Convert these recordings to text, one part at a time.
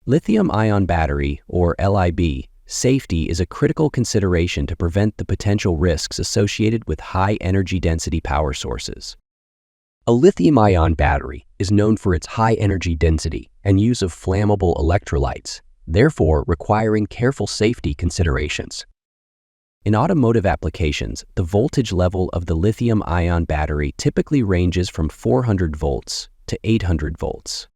Lithium-ion battery, or LIB, safety is a critical consideration to prevent the potential risks associated with high energy density power sources. A lithium-ion battery is known for its high energy density and use of flammable electrolytes, therefore requiring careful safety considerations. In automotive applications, the voltage level of the lithium-ion battery typically ranges from 400 volts to 800 volts.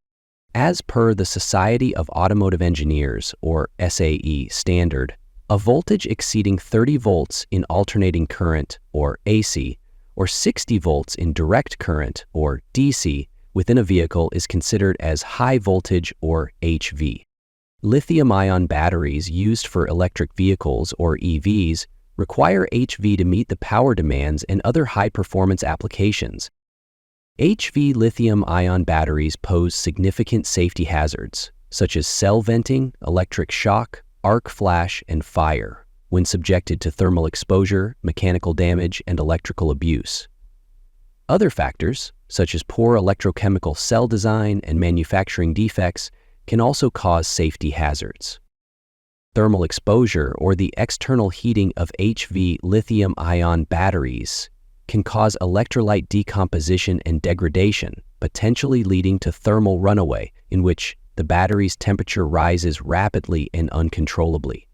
As per the Society of Automotive Engineers, or SAE, standard, a voltage exceeding 30 volts in alternating current, or AC, or 60 volts in direct current, or DC, within a vehicle is considered as high voltage, or HV. Lithium-ion batteries used for electric vehicles, or EVs, require HV to meet the power demands and other high-performance applications. HV lithium-ion batteries pose significant safety hazards, such as cell venting, electric shock, arc flash, and fire, when subjected to thermal exposure, mechanical damage, and electrical abuse. Other factors, such as poor electrochemical cell design and manufacturing defects, can also cause safety hazards. Thermal exposure, or the external heating of HV lithium-ion batteries, can cause electrolyte decomposition and degradation, potentially leading to thermal runaway, in which the battery's temperature rises rapidly and uncontrollably.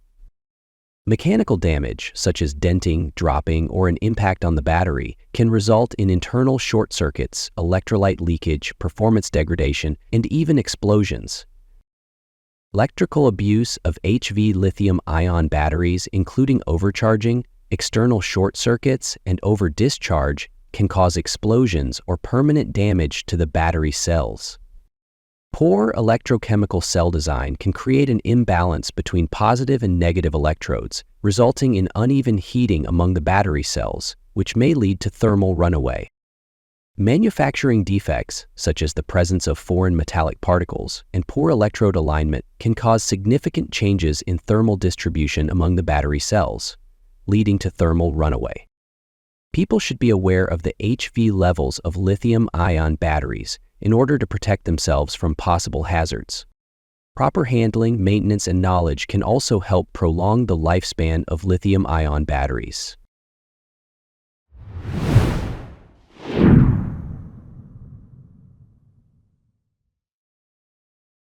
Mechanical damage, such as denting, dropping, or an impact on the battery, can result in internal short circuits, electrolyte leakage, performance degradation, and even explosions. Electrical abuse of HV lithium-ion batteries, including overcharging, external short circuits, and over-discharge, can cause explosions or permanent damage to the battery cells. Poor electrochemical cell design can create an imbalance between positive and negative electrodes, resulting in uneven heating among the battery cells, which may lead to thermal runaway. Manufacturing defects, such as the presence of foreign metallic particles and poor electrode alignment, can cause significant changes in thermal distribution among the battery cells, leading to thermal runaway. People should be aware of the HV levels of lithium-ion batteries in order to protect themselves from possible hazards. Proper handling, maintenance, and knowledge can also help prolong the lifespan of lithium-ion batteries.